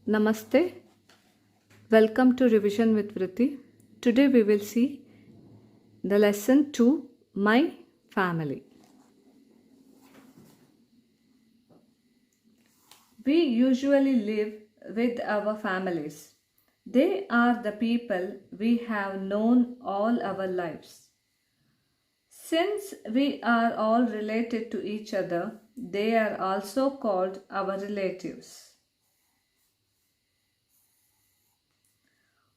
Namaste. Welcome to Revision with Vrithi. Today we will see the lesson 2, My Family. We usually live with our families. They are the people we have known all our lives. Since we are all related to each other, they are also called our relatives.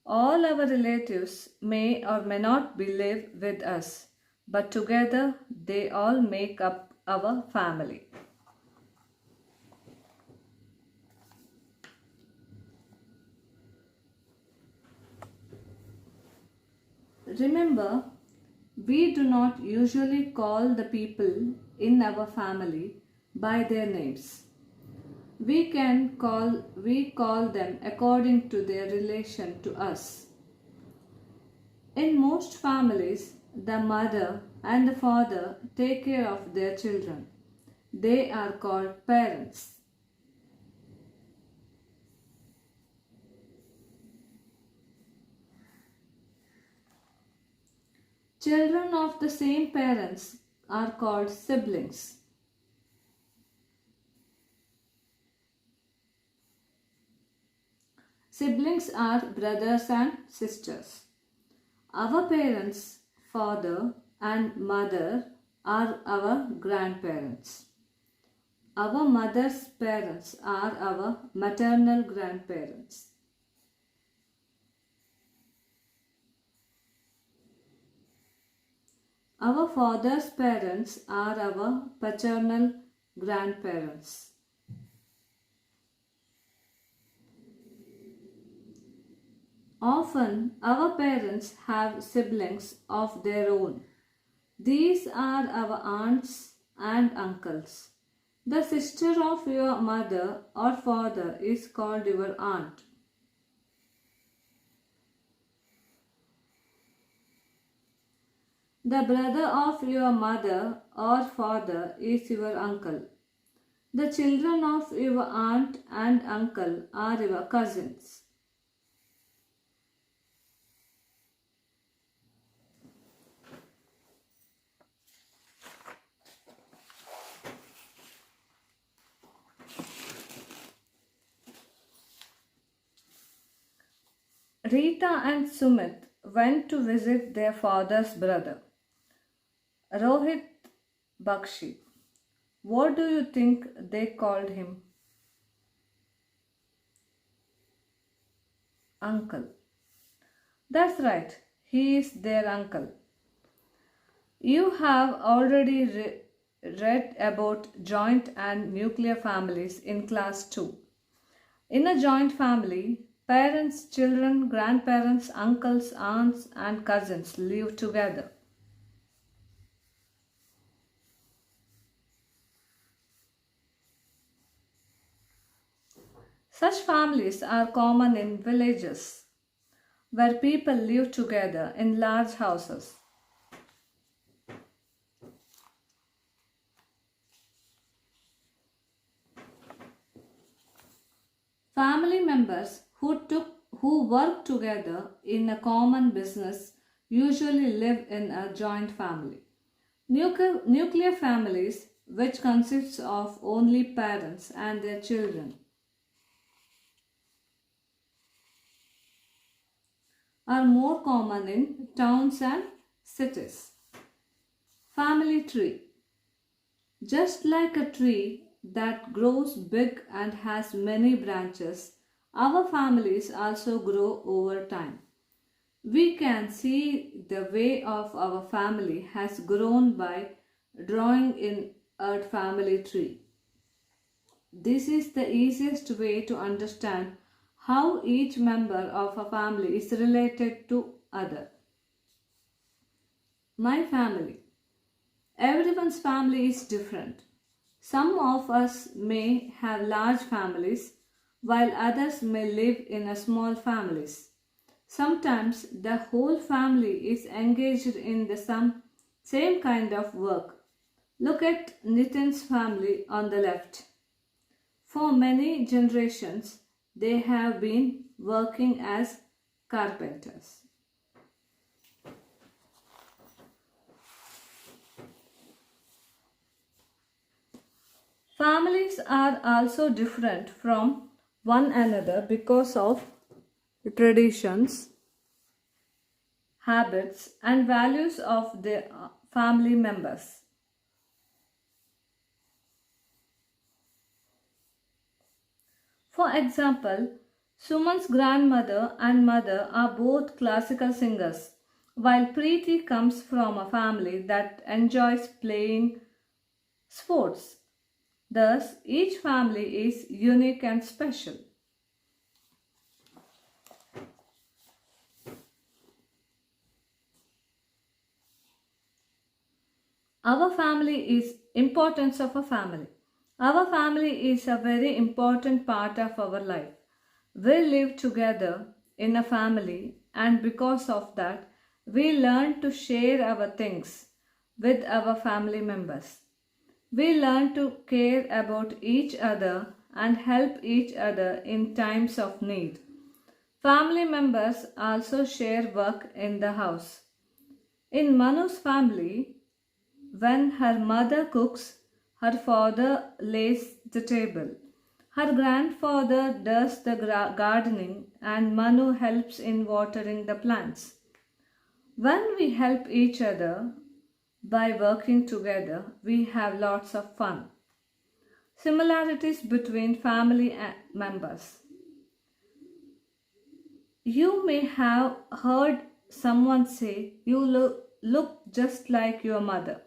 All our relatives may or may not live with us, but together they all make up our family. Remember, we do not usually call the people in our family by their names. We call them according to their relation to us. In most families, the mother and the father take care of their children. They are called parents. Children of the same parents are called siblings. Siblings are brothers and sisters. Our parents, father and mother, are our grandparents. Our mother's parents are our maternal grandparents. Our father's parents are our paternal grandparents. Often, our parents have siblings of their own. These are our aunts and uncles. The sister of your mother or father is called your aunt. The brother of your mother or father is your uncle. The children of your aunt and uncle are your cousins. Rita and Sumit went to visit their father's brother, Rohit Bakshi. What do you think they called him? Uncle. That's right, he is their uncle. You have already read about joint and nuclear families in class 2. In a joint family, parents, children, grandparents, uncles, aunts, and cousins live together. Such families are common in villages where people live together in large houses. Family members who work together in a common business usually live in a joint family. Nuclear families, which consists of only parents and their children, are more common in towns and cities. Family tree. Just like a tree that grows big and has many branches, our families also grow over time. We can see the way of our family has grown by drawing in a family tree. This is the easiest way to understand how each member of a family is related to other. My family. Everyone's family is different. Some of us may have large families while others may live in a small families. Sometimes the whole family is engaged in the same kind of work. Look at Nitin's family on the left. For many generations, they have been working as carpenters. Families are also different from one another because of traditions, habits, and values of the family members. For example, Suman's grandmother and mother are both classical singers, while Preeti comes from a family that enjoys playing sports. Thus, each family is unique and special. Our family is importance of a family. Our family is a very important part of our life. We live together in a family, and because of that, we learn to share our things with our family members. We learn to care about each other and help each other in times of need. Family members also share work in the house. In Manu's family, when her mother cooks, her father lays the table. Her grandfather does the gardening and Manu helps in watering the plants. When we help each other by working together, we have lots of fun. Similarities between family members. You may have heard someone say, "You look just like your mother,"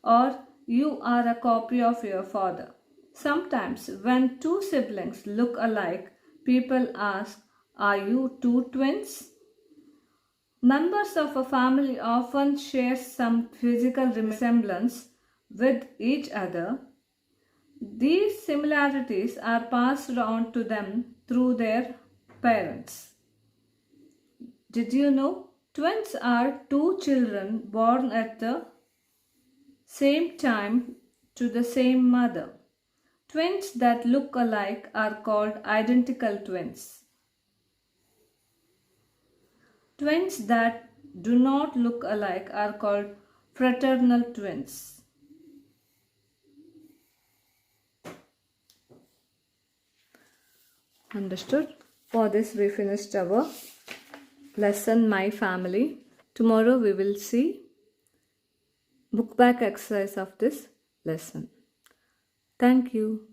or "You are a copy of your father." Sometimes, when two siblings look alike, people ask, "Are you two twins?" Members of a family often share some physical resemblance with each other. These similarities are passed on to them through their parents. Did you know? Twins are two children born at the same time to the same mother. Twins that look alike are called identical twins. Twins that do not look alike are called fraternal twins. Understood? For this we finished our lesson My Family. Tomorrow we will see book back exercise of this lesson. Thank you.